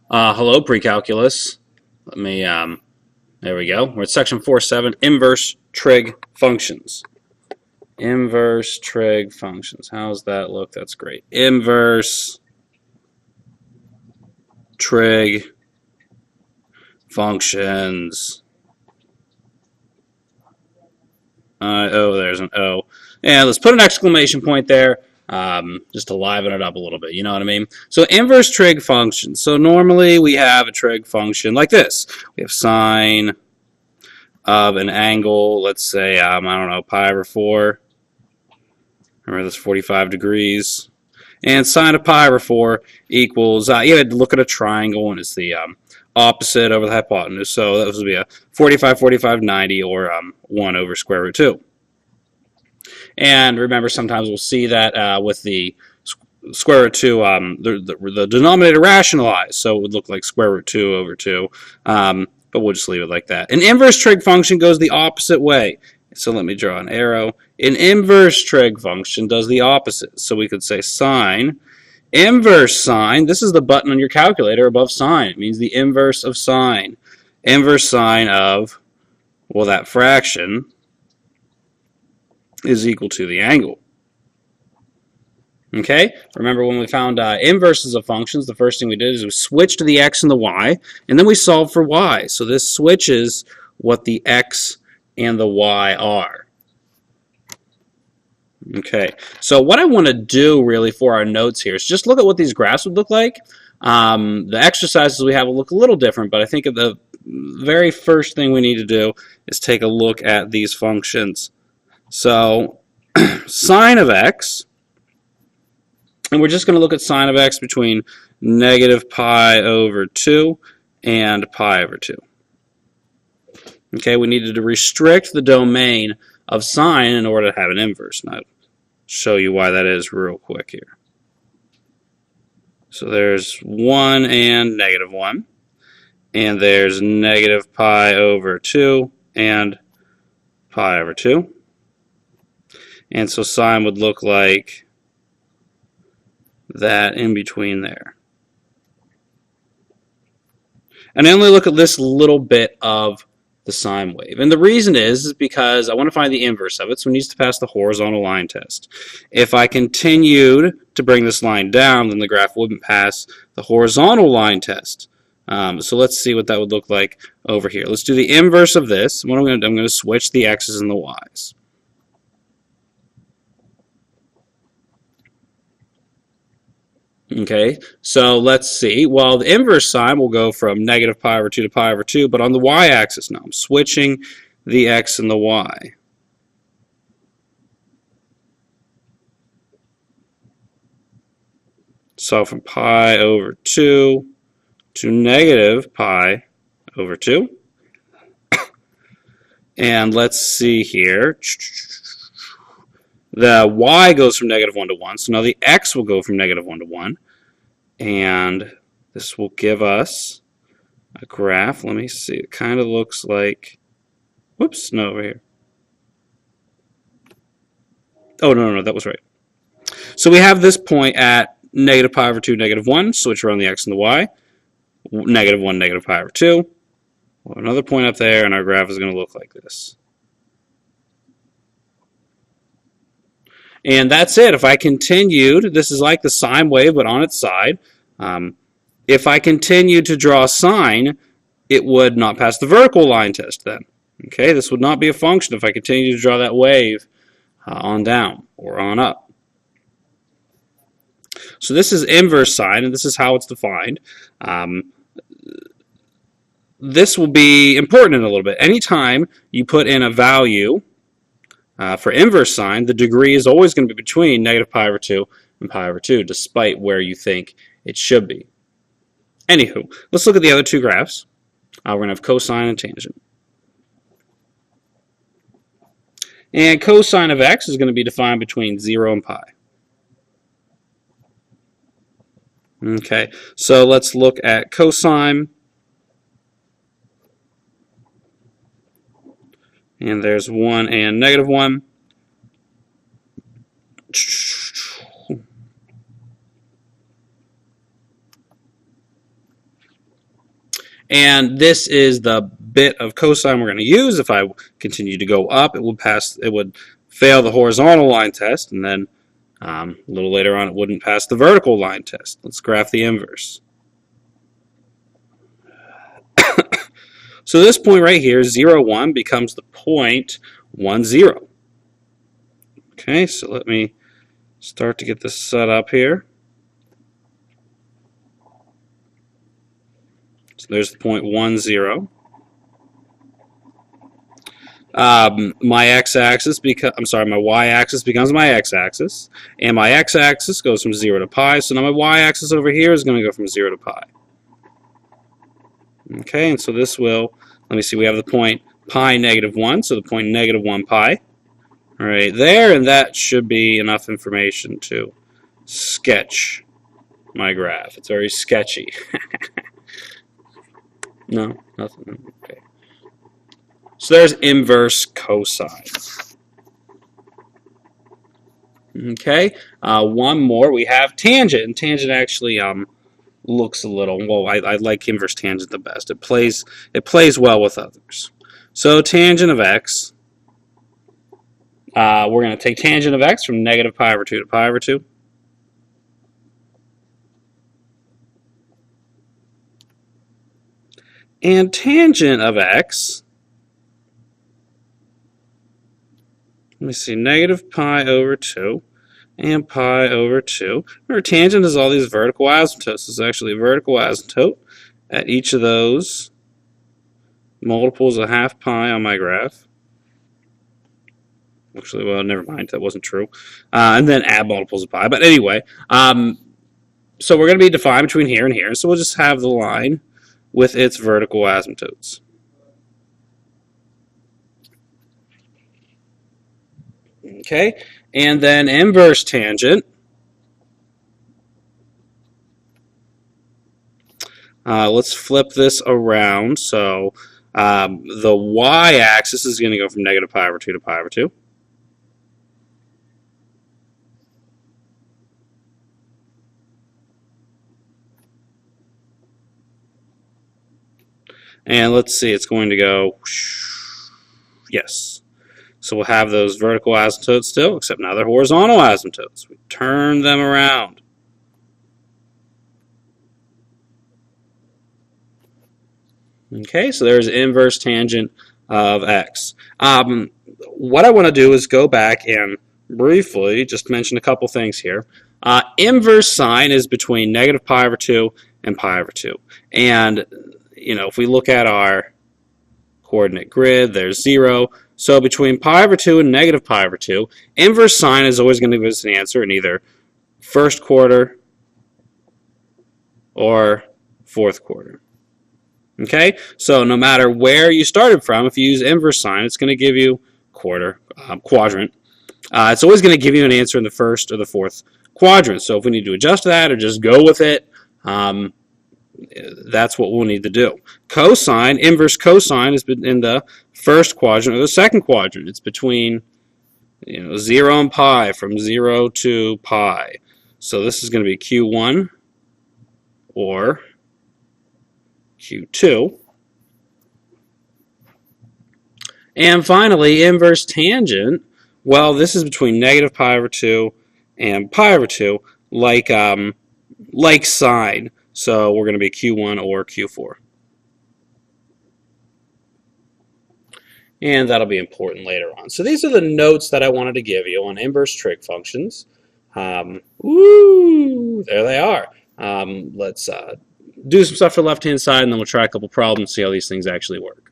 Hello, pre-calculus. Let me, there we go. We're at section 4.7, inverse trig functions. Inverse trig functions. How's that look? That's great. Inverse trig functions. Oh, there's an O. And let's put an exclamation point there. Just to liven it up a little bit, you know what I mean? So inverse trig functions. So normally we have a trig function like this. We have sine of an angle, let's say, I don't know, pi over 4. Remember, that's 45 degrees. And sine of pi over 4 equals, you had to look at a triangle, and it's the opposite over the hypotenuse. So that would be a 45, 45, 90, or 1 over square root 2. And remember, sometimes we'll see that with the square root 2, the denominator rationalized, so it would look like square root 2 over 2, but we'll just leave it like that. An inverse trig function goes the opposite way. So let me draw an arrow. An inverse trig function does the opposite. So we could say sine, inverse sine, this is the button on your calculator above sine. It means the inverse of sine. Inverse sine of, well, that fraction is equal to the angle. Okay, remember when we found inverses of functions, the first thing we did is we switched to the x and the y, and then we solved for y. So this switches what the x and the y are. Okay, so what I want to do really for our notes here is just look at what these graphs would look like. The exercises we have will look a little different, but I think the very first thing we need to do is take a look at these functions. So sine of x, and we're just going to look at sine of x between negative pi over 2 and pi over 2. Okay, we needed to restrict the domain of sine in order to have an inverse. And I'll show you why that is real quick here. So there's 1 and negative 1. And there's negative pi over 2 and pi over 2. And so sine would look like that in between there. And I only look at this little bit of the sine wave. And the reason is because I want to find the inverse of it, so it needs to pass the horizontal line test. If I continued to bring this line down, then the graph wouldn't pass the horizontal line test. So let's see what that would look like over here. Let's do the inverse of this. What I'm going to switch the x's and the y's. Okay, so let's see. Well, the inverse sine will go from negative pi over 2 to pi over 2, but on the y-axis now, I'm switching the x and the y. So from pi over 2 to negative pi over 2. And let's see here. The y goes from negative 1 to 1, so now the x will go from negative 1 to 1. And this will give us a graph. Let me see. It kind of looks like, whoops, no, over here. Oh, no, that was right. So we have this point at negative pi over 2, negative 1. Switch around the x and the y. Negative 1, negative pi over 2. We'll have another point up there, and our graph is going to look like this. And that's it. If I continued, this is like the sine wave, but on its side. If I continued to draw a sine, it would not pass the vertical line test then. Okay, this would not be a function if I continue to draw that wave on down or on up. So this is inverse sine, and this is how it's defined. This will be important in a little bit. Anytime you put in a value for inverse sine, the degree is always going to be between negative pi over 2 and pi over 2, despite where you think it should be. Anywho, let's look at the other two graphs. We're going to have cosine and tangent. And cosine of x is going to be defined between 0 and pi. Okay, so let's look at cosine. And there's 1 and negative 1. And this is the bit of cosine we're going to use. If I continue to go up, it would fail the horizontal line test, and then a little later on it wouldn't pass the vertical line test. Let's graph the inverse. So this point right here, 0, 1, becomes the point 1, 0. Okay, so let me start to get this set up here. So there's the point 1, 0. My x-axis my y-axis becomes my x-axis, and my x-axis goes from 0 to pi. So now my y-axis over here is going to go from 0 to pi. Okay, and so this will, let me see, we have the point pi negative 1, so the point negative 1 pi right there, and that should be enough information to sketch my graph. It's very sketchy. No, nothing. Okay. So there's inverse cosine. Okay, one more. We have tangent, and tangent actually looks a little. Well, I like inverse tangent the best. It plays well with others. So tangent of x. We're going to take tangent of x from negative pi over 2 to pi over 2. And tangent of x, let me see, negative pi over 2 and pi over 2. Remember, tangent is all these vertical asymptotes. It's actually a vertical asymptote at each of those multiples of half pi on my graph. Actually, well, never mind, that wasn't true. And then add multiples of pi. But anyway, so we're going to be defined between here and here. So we'll just have the line with its vertical asymptotes. Okay, and then inverse tangent. Let's flip this around. So the y-axis is going to go from negative pi over 2 to pi over 2. And let's see, it's going to go, yes. So we'll have those vertical asymptotes still, except now they're horizontal asymptotes. We turn them around. Okay, so there's inverse tangent of x. What I want to do is go back and briefly just mention a couple things here. Inverse sine is between negative pi over 2 and pi over 2. And if we look at our coordinate grid, there's 0. So between pi over 2 and negative pi over 2, inverse sine is always going to give us an answer in either first quarter or fourth quarter. Okay, so no matter where you started from, if you use inverse sine, it's going to give you quadrant. It's always going to give you an answer in the first or the fourth quadrant. So if we need to adjust that or just go with it, that's what we'll need to do. Cosine, inverse cosine is in the first quadrant or the second quadrant. It's between 0 and pi, from 0 to pi. So this is going to be Q1 or Q2. And finally, inverse tangent. Well, this is between negative pi over 2 and pi over 2, like sine. So we're going to be Q1 or Q4. And that'll be important later on. So these are the notes that I wanted to give you on inverse trig functions. There they are. Let's do some stuff for the left-hand side, and then we'll try a couple problems, see how these things actually work.